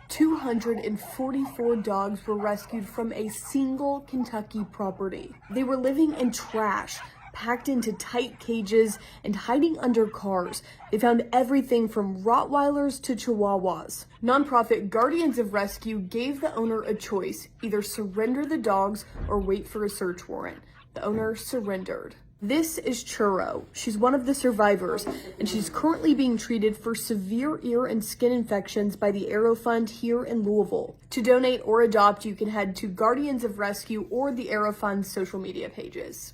244 dogs were rescued from a single Kentucky property. They were living in trash, packed into tight cages and hiding under cars. They found everything from Rottweilers to Chihuahuas. Nonprofit Guardians of Rescue gave the owner a choice: either surrender the dogs or wait for a search warrant. The owner surrendered. This is Churro. She's one of the survivors, and she's currently being treated for severe ear and skin infections by the Arrow Fund here in Louisville. To donate or adopt, you can head to Guardians of Rescue or the Arrow Fund's social media pages.